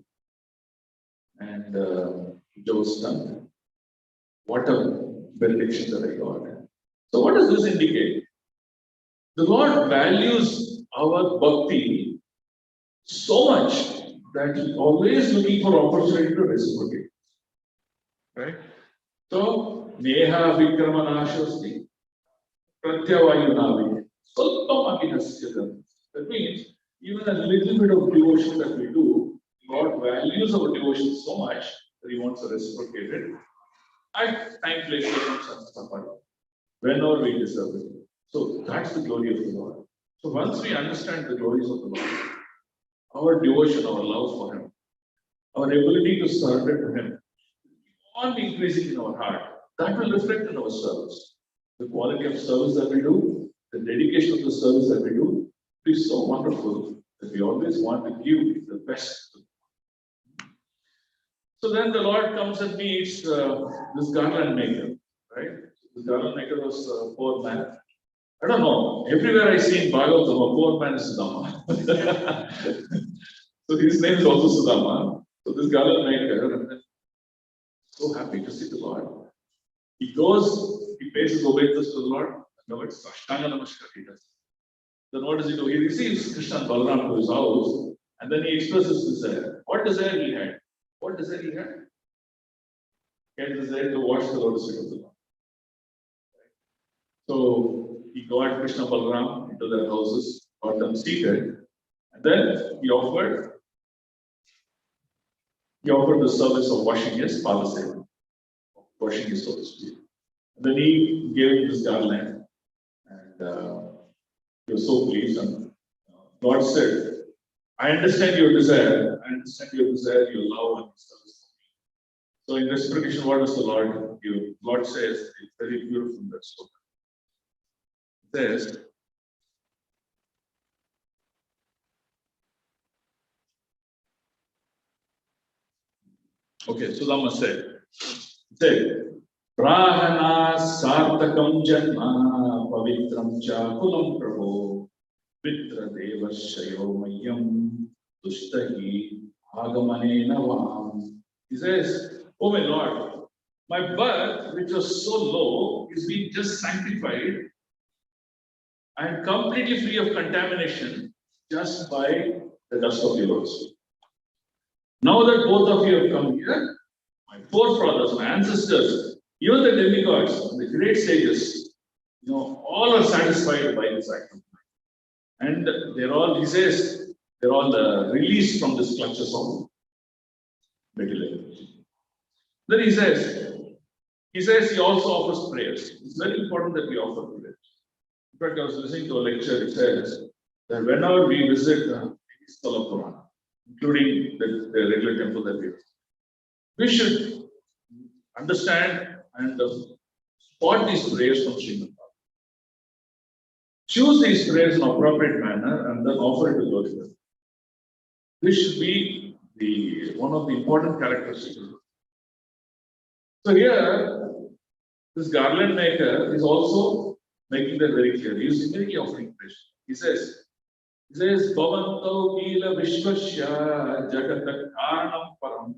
And Kubja was stunned. What a benediction that I got. So what does this indicate? The Lord values our bhakti so much that He's always looking for opportunity to reciprocate. Right? So, Neha Vikramanashasti Pratyavayunavi. That means even a little bit of devotion that we do, God values our devotion so much that He wants to reciprocate it at time, place, circumstance, whenever we deserve it. So that's the glory of the Lord. So once we understand the glories of the Lord, our devotion, our love for Him, our ability to surrender to Him on increasing in our heart. That will reflect in our service. The quality of service that we do, the dedication of the service that we do, is so wonderful that we always want to give the best. So then the Lord comes and meets this garland maker, right? This garland maker was a poor man. I don't know. Everywhere I see in Bhagavatam, a poor man is Sudama. So his name is also Sudama. So this garland maker, so happy to see the Lord. He goes, he pays his obeisance to the Lord. No, it's Ashtanga Namaskar he does. Then what does he do? He receives Krishna and Balaram to his house, and then he expresses desire. What desire he had? What desire he had? He had desire to wash the lotus feet of the Lord. So he got Krishna and Balaram into their houses, got them seated, and then he offered the service of washing his father's feet, washing his lotus feet. And then he gave him this garland, and he was so pleased. And God said, I understand your desire, your love and service for me. So in reciprocation, what does the Lord give? Lord says, it's very beautiful in that story. It says, okay, Sudama said, Prahana sartakam janma pavitram cha kulam prabho Mitra devashayo mayam tushtahi agamane navam. He says, oh my Lord, my birth, which was so low, is being just sanctified and completely free of contamination just by the dust of your lotus. Now that both of you have come here, my forefathers, my ancestors, even the demigods, the great sages, all are satisfied by this act. And they're all, he says, they're all released from this clutches of material. Then he says he also offers prayers. It's very important that we offer prayers. In fact, I was listening to a lecture, it says that whenever we visit the Stala Purana, including the regular temple that we visit, we should understand and spot these prayers from Srimad. Choose these prayers in an appropriate manner and then offer it to God. This should be one of the important characteristics. So here, this garland maker is also making that very clear. He is immediately offering prayers. He says, Bhavanto Gila Vishwasya Jagata Karanam Param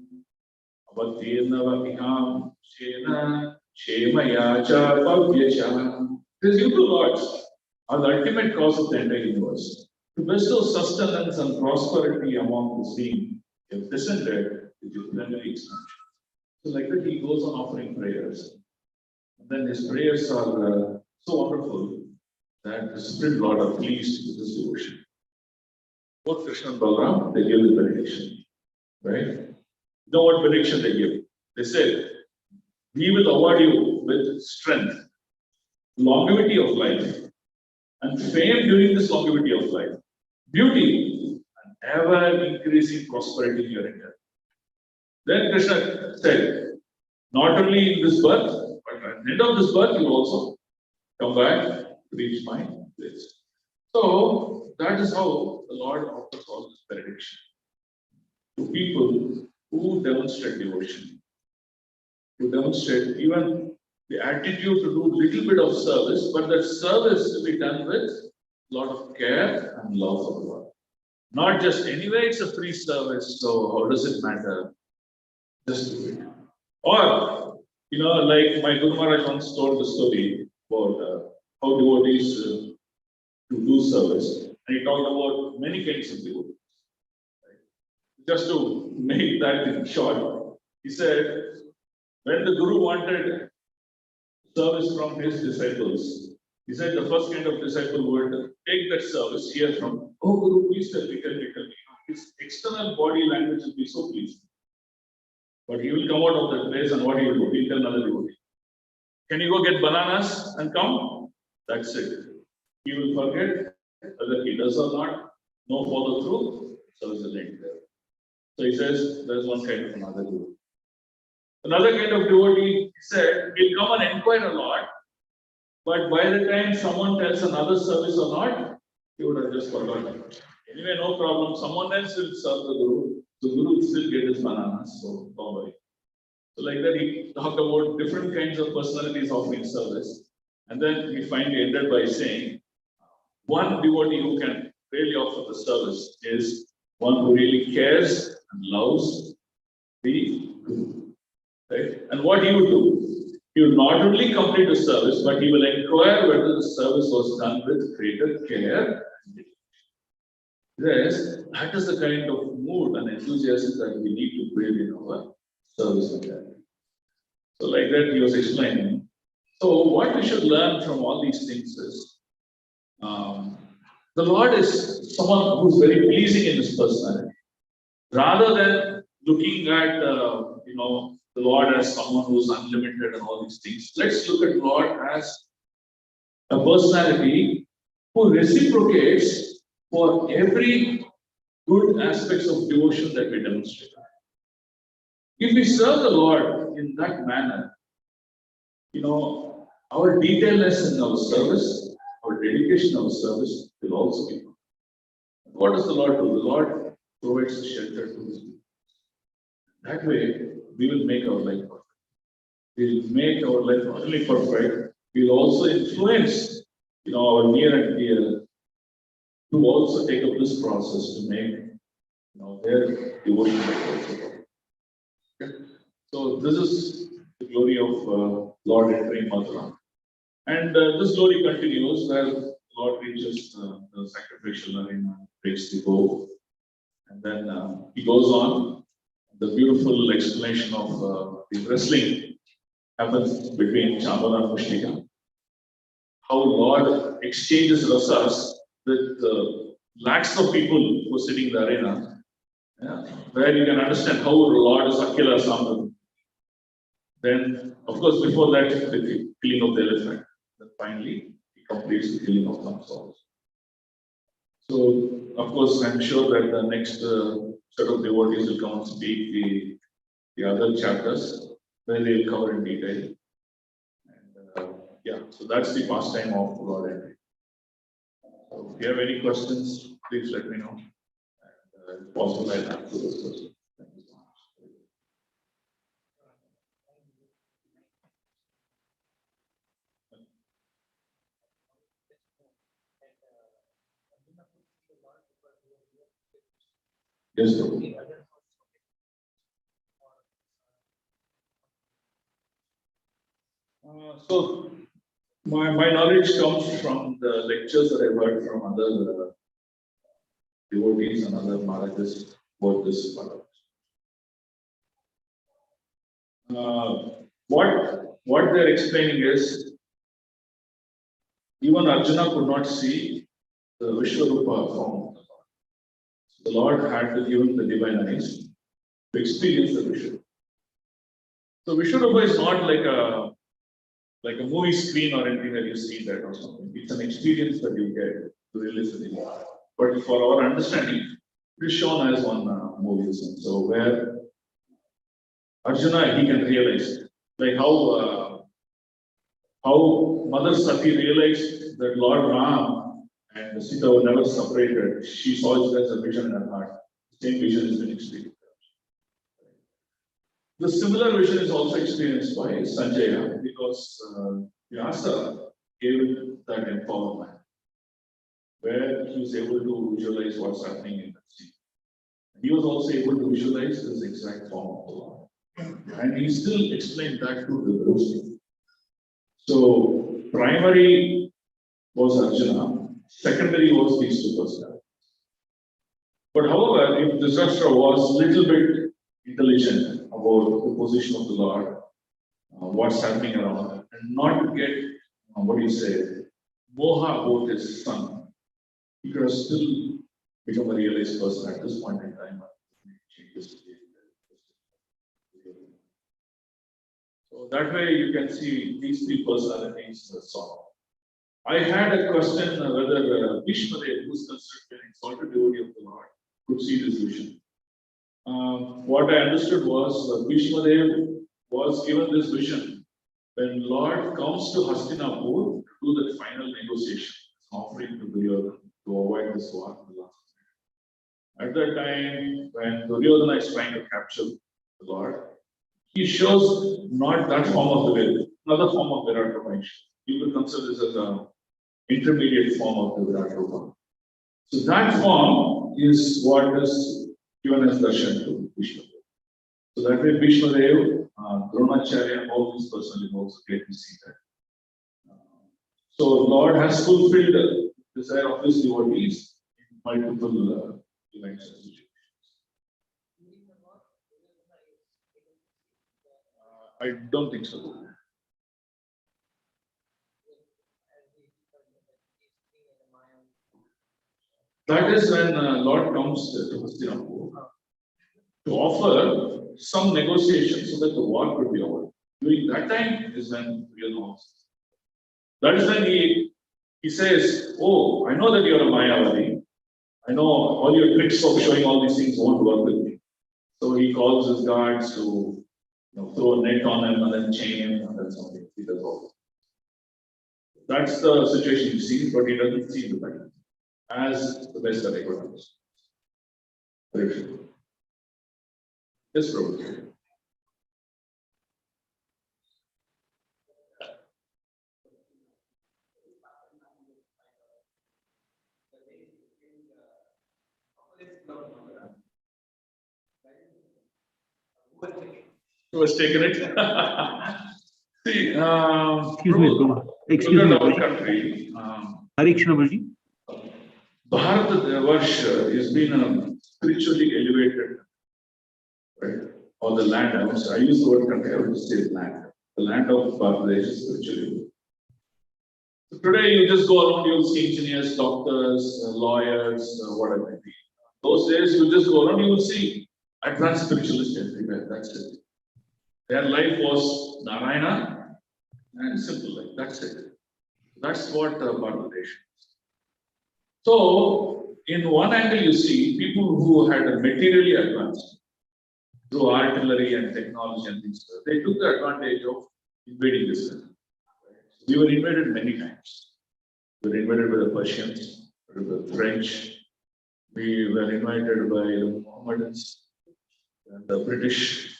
Avatirna Vakiham Shena Shemaya Cha Pavyacha. Says, you two lords are the ultimate cause of the entire universe. To bestow sustenance and prosperity among the beings, you have descended with your plenary expansion. So like that, he goes on offering prayers. And then his prayers are so wonderful that the Supreme Lord are pleased with this devotion. Both Krishna and Balaram, they give the benediction. Right? You know what benediction they give? They said, we will award you with strength, longevity of life, and fame during this longevity of life, beauty, and ever increasing prosperity in your endeavor. Then Krishna said, not only in this birth, but at the end of this birth, you will also come back to reach my place. So that is how the Lord offers all this benediction to people who demonstrate devotion, to demonstrate even the attitude to do little bit of service, but that service to be done with a lot of care and love for the Lord. Not just anyway, it's a free service, so how does it matter? Just do it. Or, like my Guru Maharaj once told the story about how devotees to do service, and he talked about many kinds of devotees. Just to make that in short, he said, when the Guru wanted service from his disciples, he said the first kind of disciple would take that service, hear from, oh Guru, please tell me. His external body language will be so pleasing. But he will come out of that place and what he will do? He'll tell another devotee, can you go get bananas and come? That's it. He will forget whether he does or not, no follow through, service is ended there. So he says, there's one kind of another guru. Another kind of devotee, he said, will come and inquire a lot, but by the time someone tells another service or not, he would have just forgotten. Anyway, no problem. Someone else will serve the Guru. The Guru will still get his bananas, so don't worry. So like that, he talked about different kinds of personalities offering service. And then he finally ended by saying, one devotee who can really offer the service is one who really cares and loves the Guru. Right? And what he would do, he will not only complete the service, but he will inquire whether the service was done with greater care. Yes, that is the kind of mood and enthusiasm that we need to build in our service like that. So like that he was explaining. So what we should learn from all these things is, the Lord is someone who's very pleasing in his personality. Rather than looking at, the Lord as someone who's unlimited and all these things, let's look at Lord as a personality who reciprocates for every good aspects of devotion that we demonstrate. If we serve the Lord in that manner, our detailedness in our service, our dedication in our service will also be. What does the Lord do? The Lord provides a shelter to his people. That way, we will make our life perfect. We will make our life not only perfect, we will also influence, our near and dear to also take up this process to make, their devotion also. Okay? So this is the glory of Lord entering Mathura. And this glory continues where Lord reaches the sacrificial arena, takes the bow, and then he goes on. The beautiful explanation of the wrestling happens between Chandana and Mushtika. How Lord exchanges rasas with lakhs of people who are sitting in the arena, where you can understand how Lord is Akila Sambhav. Then, of course, before that, the killing of the elephant. Then finally, he completes the killing of Kamsa. So, of course, I'm sure that the next set of devotees will come and speak the other chapters where they will cover in detail. And so that's the pastime of Lord entry. So if you have any questions, please let me know. And if possible, I'll answer those questions. Thank you so much. Yes, Prabhu. So my knowledge comes from the lectures that I heard from other devotees and other Maharajas about this product. What they're explaining is, even Arjuna could not see the Vishwarupa form. The Lord had to give him the divine eyes to experience the Vishwarupa. So Vishwarupa is not like a movie screen or anything that you see that or something. It's an experience that you get to realize the divine. But for our understanding, it is shown as one movie. So where Arjuna, he can realize, like how Mother Sati realized that Lord Ram and Sita were never separated. She saw it as a vision in her heart. The same vision has been experienced. The similar vision is also experienced by Sanjaya because Vyasa gave him that empowerment, where he was able to visualize what's happening in the scene. He was also able to visualize this exact form of the Lord. And he still explained that to the Guru. So, primary was Arjuna, secondary was these two personalities. But however, if Dhritarashtra was a little bit intelligent about the position of the Lord, what's happening around, and not get, moha about his son, he could have still become a realized person at this point in time. So that way you can see these three personalities saw. I had a question whether Bhishmadev, who's considered an exalted devotee of the Lord, could see this vision. What I understood was Bhishmadev was given this vision when Lord comes to Hastinapur to do the final negotiation, offering to Duryodhana to avoid this war. At that time, when Duryodhana is trying to capture the Lord, he shows not that form of the will, another form of Virat Rupa. You could consider this as an intermediate form of the Virat Rupa. So that form is what is given as darshan to Vishnu. So that way, Vishnu Dev, Dronacharya, all these personally also get to see that. So Lord has fulfilled the desire of his devotees in multiple events and situations. I don't think so. That is when Lord comes to Hastinapur to offer some negotiation so that the war could be over. During that time is when real war. That is when he says, "Oh, I know that you are a Mayavadi. I know all your tricks of showing all these things won't work with me." So he calls his guards to throw a net on him and then chain him, and that's something he does all. That's the situation he sees, but he doesn't see the battle as the best that I could understand. Very true. Yes, Prabhu. Who has taken it? See, Excuse me, Prabhu. Excuse me, our Prabhu. country, Hare Krishna, Prabhuji. Bharat has been spiritually elevated, right? Or the land, I use the word country, I would say land. The land of Bangladesh is spiritually. So today you just go around, you'll see engineers, doctors, lawyers, whatever it be. Those days you just go around, you will see advanced spiritualists everywhere, that's it. Their life was Narayana and simple life, that's it. That's what Bangladesh is. So, in one angle you see people who had materially advanced through artillery and technology and things, they took the advantage of invading this country. We were invaded many times. We were invaded by the Persians, by the French, we were invaded by the Mohammedans, and the British.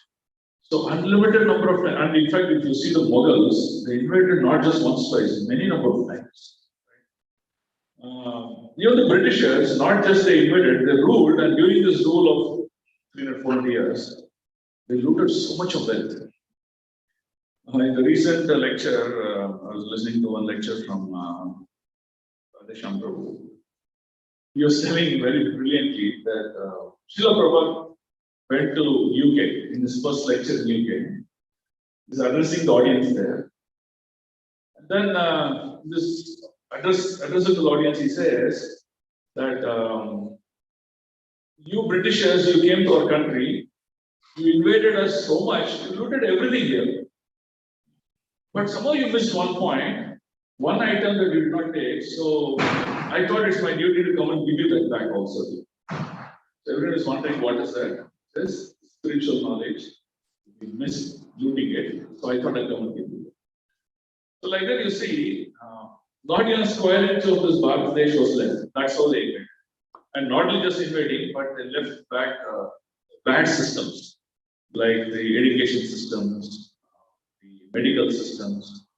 So unlimited number of times, and in fact, if you see the Mughals, they invaded not just once, twice, many number of times. Even the Britishers, not just they invaded, they ruled, and during this rule of 300, 400 years, they looted so much of wealth. In the recent lecture, I was listening to one lecture from Shyam Prabhu. He was telling very brilliantly that Srila Prabhu went to UK in his first lecture in UK. He's addressing the audience there. And then this addressing to the audience, he says that you Britishers, you came to our country, you invaded us so much, you looted everything here. But somehow you missed one point, one item that you did not take. So I thought it's my duty to come and give you that back also. So everyone is wondering what is that? This spiritual knowledge. We missed looting it. So I thought I'd come and give you. So like that you see, not even a square inch of this Bangladesh was left. That's how they invaded. And not only just invading, but they left back bad systems like the education systems, the medical systems.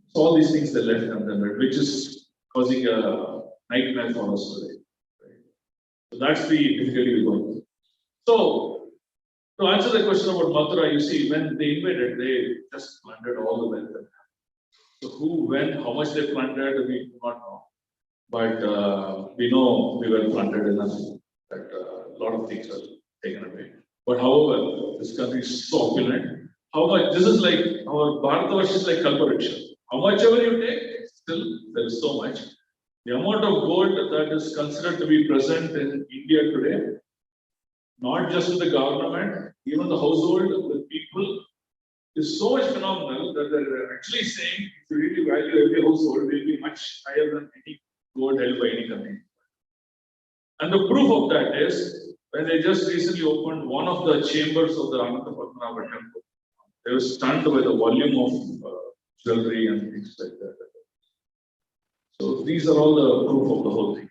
So all these things they left and then, which is causing a nightmare for us today. Right? So that's the difficulty we're going through. So to answer the question about Mathura, you see, when they invaded, they just plundered all the wealth. So who, when, how much they plundered, we do not know. But we know we were plundered enough that a lot of things are taken away. But however, this country is so opulent. How much? This is like our Bharatavarsha is like Kalpariksha. How much ever you take, still there is so much. The amount of gold that is considered to be present in India today, not just in the government, even the household, the people, is so much phenomenal that they're actually saying if you really value every household, will be much higher than any gold held by any country. And the proof of that is when they just recently opened one of the chambers of the Ananta Padmanabha temple. they were stunned by the volume of jewelry and things like that. So these are all the proof of the whole thing.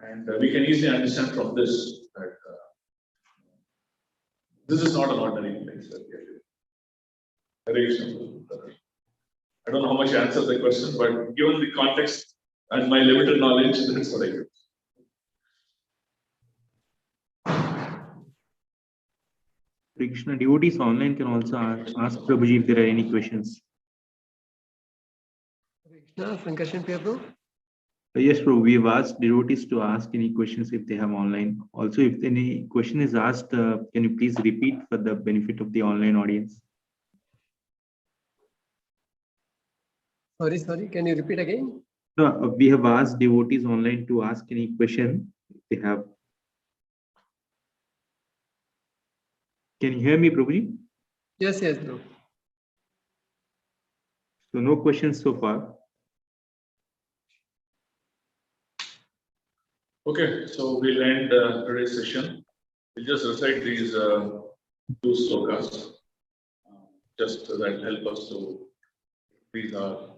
And we can easily understand from this that this is not an ordinary place that we are living. Very simple. I don't know how much I answered the question, but given the context and my limited knowledge, that's what I do. Krishna, devotees online can also ask Prabhuji if there are any questions. Krishna, some question for you, Prabhu? Yes, Prabhu, we have asked devotees to ask any questions if they have online. Also, if any question is asked, can you please repeat for the benefit of the online audience? Sorry, can you repeat again? No, we have asked devotees online to ask any question if they have. Can you hear me, Prabhuji? Yes, Prabhu. So no questions so far. Okay, so we'll end today's session. We'll just recite these two slokas, just that help us to increase our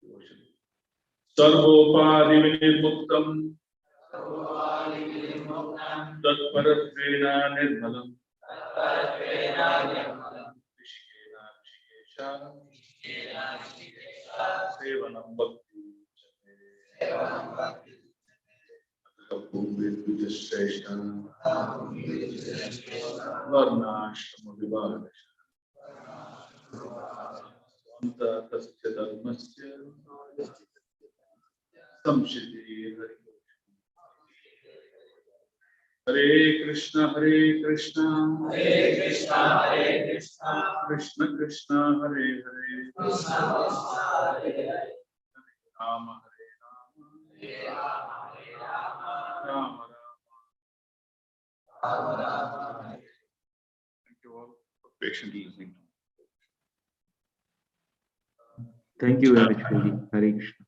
devotion. Sarvopari vinirmuktam tatparatvena nirmalam rishikena sevanam bhakti Shrestha Varnashrama Vibhagashya Svanta Tasya Dharmasya Samshiti Hare Krishna Hare Krishna Krishna Krishna Hare Hare Rama Hare Rama Thank you all for patiently listening. Thank you very much, Prabhuji. Hare Krishna.